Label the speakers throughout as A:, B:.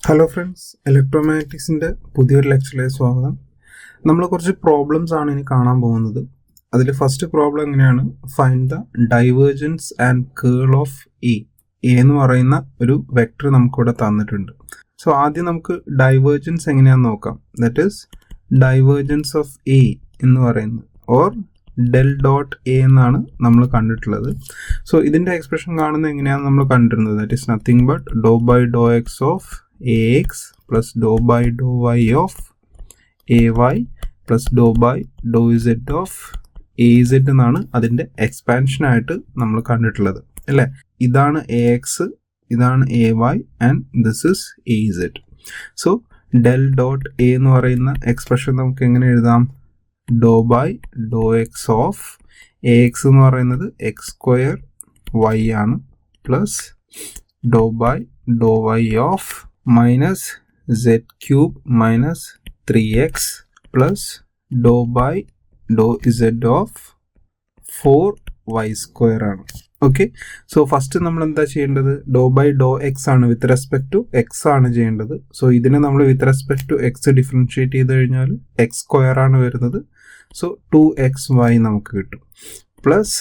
A: Hello friends, ഇലക്ട്രോമാഗ്നറ്റിക്സിൻ്റെ പുതിയൊരു ലെക്ചറിലേക്ക് സ്വാഗതം. നമ്മൾ കുറച്ച് പ്രോബ്ലംസ് ആണ് ഇനി കാണാൻ പോകുന്നത്. അതിൽ ഫസ്റ്റ് പ്രോബ്ലം എങ്ങനെയാണ്, find the divergence and curl of A എന്ന് പറയുന്ന ഒരു വെക്ടർ നമുക്കിവിടെ തന്നിട്ടുണ്ട്. സോ ആദ്യം നമുക്ക് ഡൈവേർജൻസ് എങ്ങനെയാണെന്ന് നോക്കാം. That is divergence of A എന്ന് പറയുന്നത് ഓർ ഡെൽ ഡോട്ട് എ എന്നാണ് നമ്മൾ കണ്ടിട്ടുള്ളത്. സോ ഇതിൻ്റെ എക്സ്പ്രഷൻ കാണുന്നത് എങ്ങനെയാണെന്ന് നമ്മൾ കണ്ടിരുന്നത്. That is nothing but dou by Dr x of ax plus dou by dou y of ay plus dou by dou z of az എന്നാണ് അതിൻ്റെ എക്സ്പാൻഷൻ ആയിട്ട് നമ്മൾ കണ്ടിട്ടുള്ളത് അല്ലേ. ഇതാണ് ax, ഇതാണ് ay and this is az. So del dot A എന്ന് പറയുന്ന എക്സ്പ്രഷൻ നമുക്ക് എങ്ങനെ എഴുതാം, do by Dr x of ax എന്ന് പറയുന്നത് എക്സ് സ്ക്വയർ y ആണ് plus do by Dr y of minus z cube minus 3x plus dou by dou z of 4y square ആണ്. Okay, so first നമ്മൾ എന്താ ചെയ്യേണ്ടത്, ഡോ by Dr X ആണ് with respect to X ആണ് ചെയ്യേണ്ടത്. So ഇതിനെ നമ്മൾ with respect to x differentiate ചെയ്ത് കഴിഞ്ഞാൽ എക്സ് സ്ക്വയർ ആണ് വരുന്നത്. സോ 2xy നമുക്ക് കിട്ടും. പ്ലസ്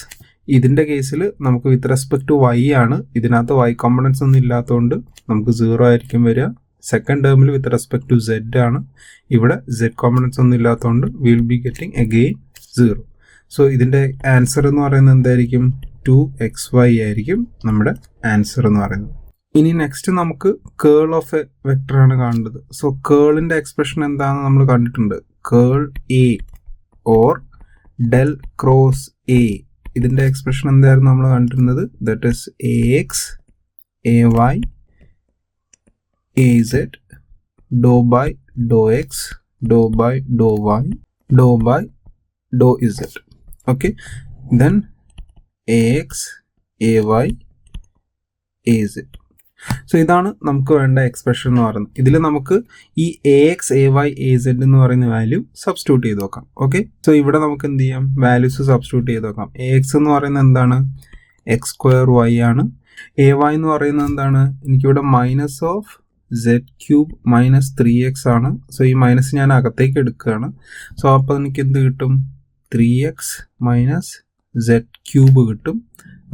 A: ഇതിൻ്റെ കേസിൽ നമുക്ക് വിത്ത് റെസ്പെക്ട് ടു വൈ ആണ്, ഇതിനകത്ത് വൈ കോമ്പണൻസ് ഒന്നും ഇല്ലാത്തതുകൊണ്ട് നമുക്ക് 0 ആയിരിക്കും വരിക. സെക്കൻഡ് ടേമിൽ വിത്ത് റെസ്പെക്ട് ടു സെഡ് ആണ്, ഇവിടെ സെഡ് കോമ്പണൻസ് ഒന്നും ഇല്ലാത്തതുകൊണ്ട് will be getting again 0. So ഇതിൻ്റെ ആൻസർ എന്ന് പറയുന്നത് എന്തായിരിക്കും, 2xy ആയിരിക്കും നമ്മുടെ ആൻസർ എന്ന് പറയുന്നത്. ഇനി നെക്സ്റ്റ് നമുക്ക് കേൾ ഓഫ് എ വെക്ടർ ആണ് കാണേണ്ടത്. സോ കേളിൻ്റെ എക്സ്പ്രഷൻ എന്താണെന്ന് നമ്മൾ കണ്ടിട്ടുണ്ട്. Curl A or del cross A, ഇതിൻ്റെ എക്സ്പ്രഷൻ എന്തായിരുന്നു നമ്മൾ കണ്ടിരുന്നത്, that is ax ay az do by Dr x do by Dr y do by do z. Okay, then ax ay az. So ഇതാണ് നമുക്ക് വേണ്ട എക്സ്പ്രഷൻ എന്ന് പറയുന്നത്. ഇതിൽ നമുക്ക് ഈ ax ay az എന്ന് പറയുന്ന വാല്യൂ സബ്സ്റ്റിറ്റ്യൂട്ട് ചെയ്ത് നോക്കാം. ഓക്കെ, സോ ഇവിടെ നമുക്ക് എന്ത് ചെയ്യാം, വാല്യൂസ് സബ്സ്റ്റിറ്റ്യൂട്ട് ചെയ്ത് നോക്കാം. ax എന്ന് പറയുന്നത് എന്താണ്, എക്സ് സ്ക്വയർ y ആണ്. ay എന്ന് പറയുന്നത് എന്താണ്, എനിക്കിവിടെ minus of z cube minus 3x ആണ്. സോ ഈ മൈനസ് ഞാൻ അകത്തേക്ക് എടുക്കുകയാണ്. സോ അപ്പോൾ എനിക്ക് എന്ത് കിട്ടും, 3x മൈനസ് z ക്യൂബ് കിട്ടും.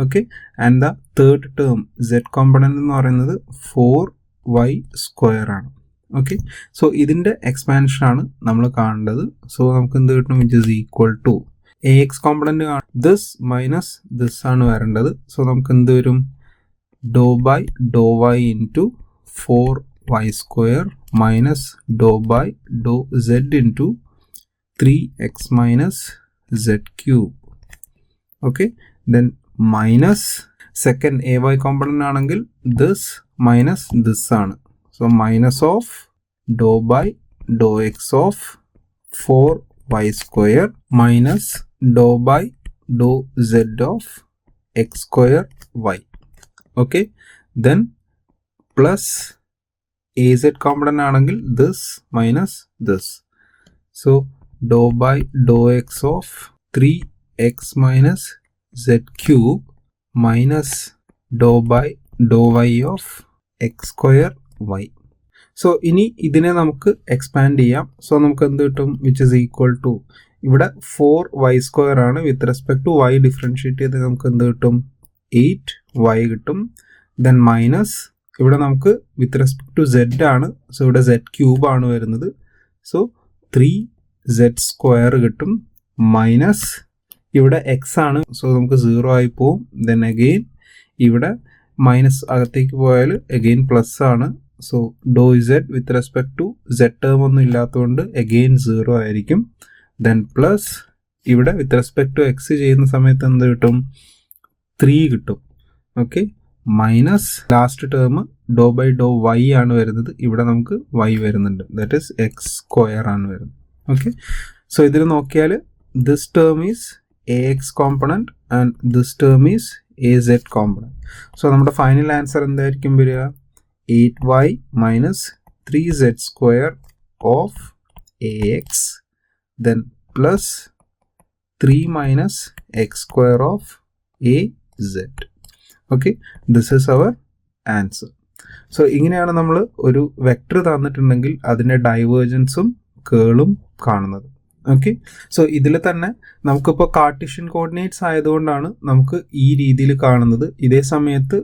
A: Okay, and the third term z component എന്ന് പറയുന്നത് 4y സ്ക്വയർ ആണ്. ഓക്കെ, സോ ഇതിൻ്റെ എക്സ്പാൻഷൻ ആണ് നമ്മൾ കാണേണ്ടത്. സോ നമുക്ക് എന്ത് കിട്ടും, which is equal to ax component this minus this ആണ് വരേണ്ടത്. സോ നമുക്ക് എന്ത് വരും, do by Dr y into 4y square minus Dr by do z into 3x minus z cube. Okay, then minus second ay component ആണെങ്കിൽ this minus this ആണ്. So minus of do by Dr x of 4y square minus Dr by do z of x square y. Okay, then plus az component ആണെങ്കിൽ this minus this. So dou by Dr x of 3x minus z cube minus Dr by Dr y of x square y. So ഇനി ഇതിനെ നമുക്ക് expand ചെയ്യാം. So നമുക്ക് എന്ത് കിട്ടും, which is equal to, ഇവിടെ 4y square ആണ്, with respect to y differentiate ചെയ്ത് നമുക്ക് എന്ത് കിട്ടും, 8y കിട്ടും. ദെൻ മൈനസ് ഇവിടെ നമുക്ക് വിത്ത് റെസ്പെക്ട് ടു z ആണ്, സോ ഇവിടെ z ക്യൂബ് ആണ് വരുന്നത്. സോ 3z സ്ക്വയർ കിട്ടും. മൈനസ് ഇവിടെ എക്സ് ആണ്, സോ നമുക്ക് 0 ആയി പോവും. ദെൻ അഗെയിൻ ഇവിടെ മൈനസ് അകത്തേക്ക് പോയാൽ അഗെയിൻ പ്ലസ് ആണ്. So dou z with respect to z term ഒന്നും ഇല്ലാത്തതുകൊണ്ട് അഗെയിൻ 0 ആയിരിക്കും. ദെൻ പ്ലസ് ഇവിടെ വിത്ത് റെസ്പെക്ട് ടു എക്സ് ചെയ്യുന്ന സമയത്ത് എന്ത് കിട്ടും, 3 കിട്ടും. Okay, minus last term dou by Dr y ആണ് വരുന്നത്, ഇവിടെ നമുക്ക് y വരുന്നുണ്ട്, ദാറ്റ് ഈസ് എക്സ് സ്ക്വയർ ആണ് വരുന്നത്. ഓക്കെ, സോ ഇതിൽ നോക്കിയാൽ this term is ax component and this term is az component. So നമ്മുടെ ഫൈനൽ ആൻസർ എന്തായിരിക്കും വരിക, 8y minus 3z square of ax then plus 3 minus x square of az. Okay, this is our answer. So ഇങ്ങനെയാണ് നമ്മൾ ഒരു vector തന്നിട്ടുണ്ടെങ്കിൽ അതിൻ്റെ ഡൈവേർജൻസും കേളും കാണുന്നത്. Okay, so ഇതിൽ തന്നെ നമുക്കിപ്പോൾ കാർട്ടീഷ്യൻ കോർഡിനേറ്റ്സ് ആയതുകൊണ്ടാണ് നമുക്ക് ഈ രീതിയിൽ കാണുന്നത്. ഇതേ സമയത്ത്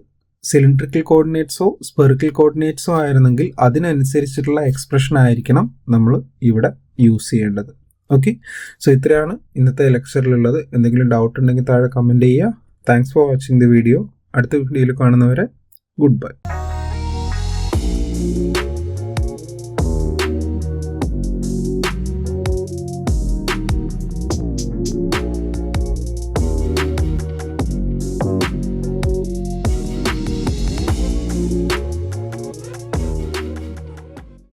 A: സിലിണ്ടറിക്കൽ കോർഡിനേറ്റ്സോ സ്പെറിക്കൽ കോർഡിനേറ്റ്സോ ആയിരുന്നെങ്കിൽ അതിനനുസരിച്ചിട്ടുള്ള എക്സ്പ്രഷൻ ആയിരിക്കണം നമ്മൾ ഇവിടെ യൂസ് ചെയ്യേണ്ടത്. ഓക്കെ, സോ ഇത്രയാണ് ഇന്നത്തെ ലെക്ചറിലുള്ളത്. എന്തെങ്കിലും ഡൗട്ട് ഉണ്ടെങ്കിൽ താഴെ കമൻറ്റ് ചെയ്യുക. Thanks for watching the video. അടുത്ത വീഡിയോയിൽ കാണുന്നവരെ ഗുഡ് ബൈ.